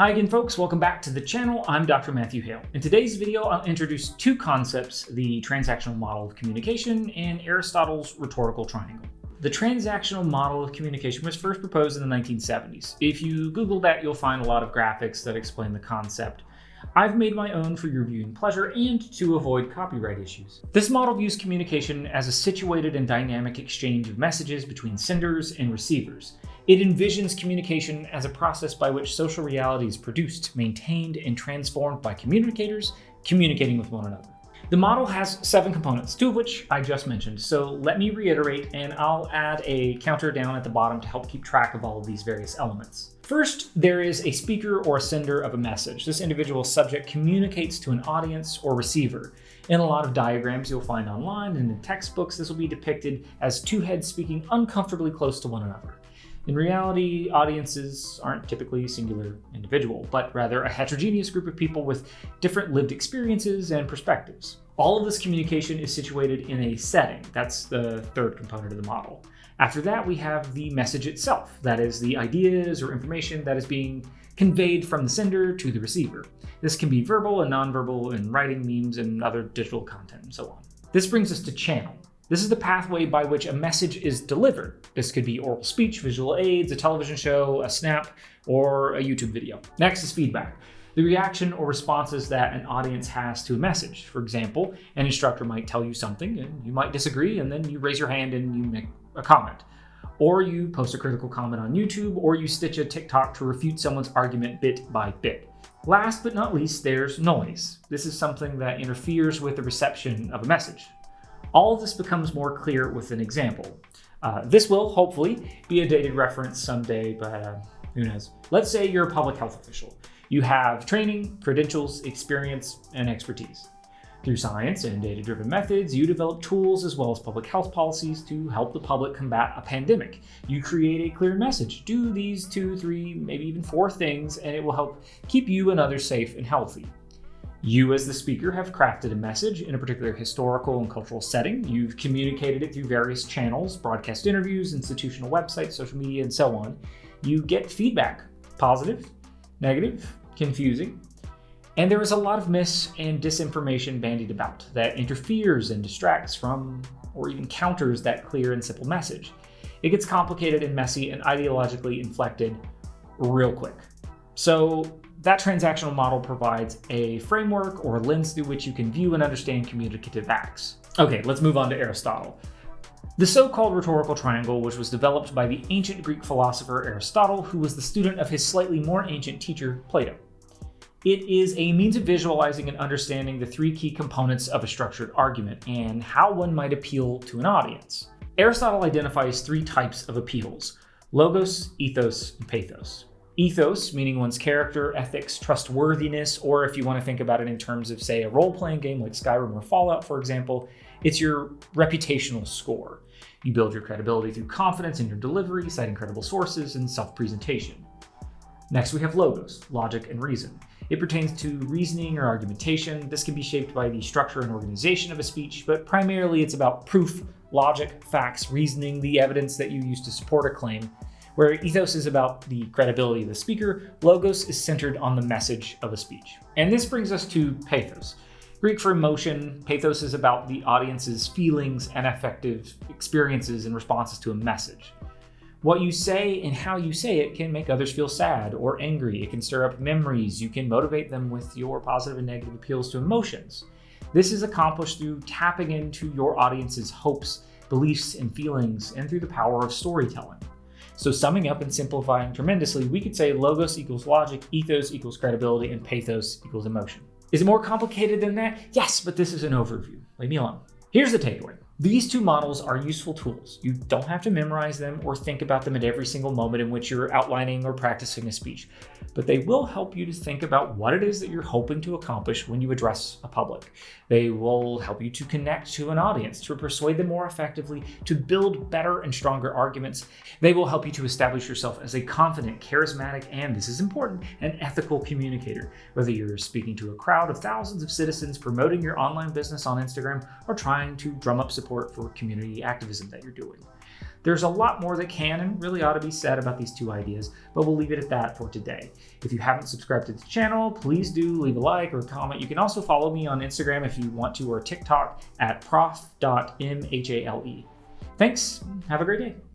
Hi again folks, welcome back to the channel. I'm Dr. Matthew Hale. In today's video, I'll introduce two concepts, the transactional model of communication and Aristotle's rhetorical triangle. The transactional model of communication was first proposed in the 1970s. If you Google that, you'll find a lot of graphics that explain the concept. I've made my own for your viewing pleasure and to avoid copyright issues. This model views communication as a situated and dynamic exchange of messages between senders and receivers. It envisions communication as a process by which social reality is produced, maintained, and transformed by communicators communicating with one another. The model has 7 components, 2 of which I just mentioned, so let me reiterate and I'll add a counter down at the bottom to help keep track of all of these various elements. First, there is a speaker or a sender of a message. This individual subject communicates to an audience or receiver. In a lot of diagrams you'll find online and in textbooks, this will be depicted as 2 heads speaking uncomfortably close to one another. In reality, audiences aren't typically a singular individual, but rather a heterogeneous group of people with different lived experiences and perspectives. All of this communication is situated in a setting. That's the third component of the model. After that, we have the message itself. That is the ideas or information that is being conveyed from the sender to the receiver. This can be verbal and nonverbal in writing, memes, and other digital content, and so on. This brings us to channel. This is the pathway by which a message is delivered. This could be oral speech, visual aids, a television show, a snap, or a YouTube video. Next is feedback, the reaction or responses that an audience has to a message. For example, an instructor might tell you something and you might disagree, and then you raise your hand and you make a comment. Or you post a critical comment on YouTube, or you stitch a TikTok to refute someone's argument bit by bit. Last but not least, there's noise. This is something that interferes with the reception of a message. All of this becomes more clear with an example. This will, hopefully, be a dated reference someday, but who knows. Let's say you're a public health official. You have training, credentials, experience, and expertise. Through science and data-driven methods, you develop tools as well as public health policies to help the public combat a pandemic. You create a clear message. Do these 2, 3, maybe even 4 things, and it will help keep you and others safe and healthy. You as the speaker have crafted a message in a particular historical and cultural setting. You've communicated it through various channels, broadcast interviews, institutional websites, social media, and so on. You get feedback, positive, negative, confusing, and there is a lot of mis and disinformation bandied about that interferes and distracts from or even counters that clear and simple message. It gets complicated and messy and ideologically inflected real quick. So that transactional model provides a framework or lens through which you can view and understand communicative acts. Okay, let's move on to Aristotle. The so-called rhetorical triangle, which was developed by the ancient Greek philosopher Aristotle, who was the student of his slightly more ancient teacher, Plato. It is a means of visualizing and understanding the 3 key components of a structured argument and how one might appeal to an audience. Aristotle identifies 3 types of appeals: logos, ethos, and pathos. Ethos, meaning one's character, ethics, trustworthiness, or if you want to think about it in terms of, say, a role-playing game like Skyrim or Fallout, for example, it's your reputational score. You build your credibility through confidence in your delivery, citing credible sources, and self-presentation. Next, we have logos, logic and reason. It pertains to reasoning or argumentation. This can be shaped by the structure and organization of a speech, but primarily it's about proof, logic, facts, reasoning, the evidence that you use to support a claim. Where ethos is about the credibility of the speaker, logos is centered on the message of a speech. And this brings us to pathos. Greek for emotion, pathos is about the audience's feelings and affective experiences in responses to a message. What you say and how you say it can make others feel sad or angry. It can stir up memories. You can motivate them with your positive and negative appeals to emotions. This is accomplished through tapping into your audience's hopes, beliefs, and feelings, and through the power of storytelling. So summing up and simplifying tremendously, we could say logos equals logic, ethos equals credibility, and pathos equals emotion. Is it more complicated than that? Yes, but this is an overview. Leave me alone. Here's the takeaway. These 2 models are useful tools. You don't have to memorize them or think about them at every single moment in which you're outlining or practicing a speech, but they will help you to think about what it is that you're hoping to accomplish when you address a public. They will help you to connect to an audience, to persuade them more effectively, to build better and stronger arguments. They will help you to establish yourself as a confident, charismatic, and this is important, an ethical communicator, whether you're speaking to a crowd of thousands of citizens, promoting your online business on Instagram, or trying to drum up support for community activism that you're doing. There's a lot more that can and really ought to be said about these two ideas, but we'll leave it at that for today. If you haven't subscribed to the channel, please do leave a like or comment. You can also follow me on Instagram if you want to, or TikTok at prof.mhale. Thanks. Have a great day.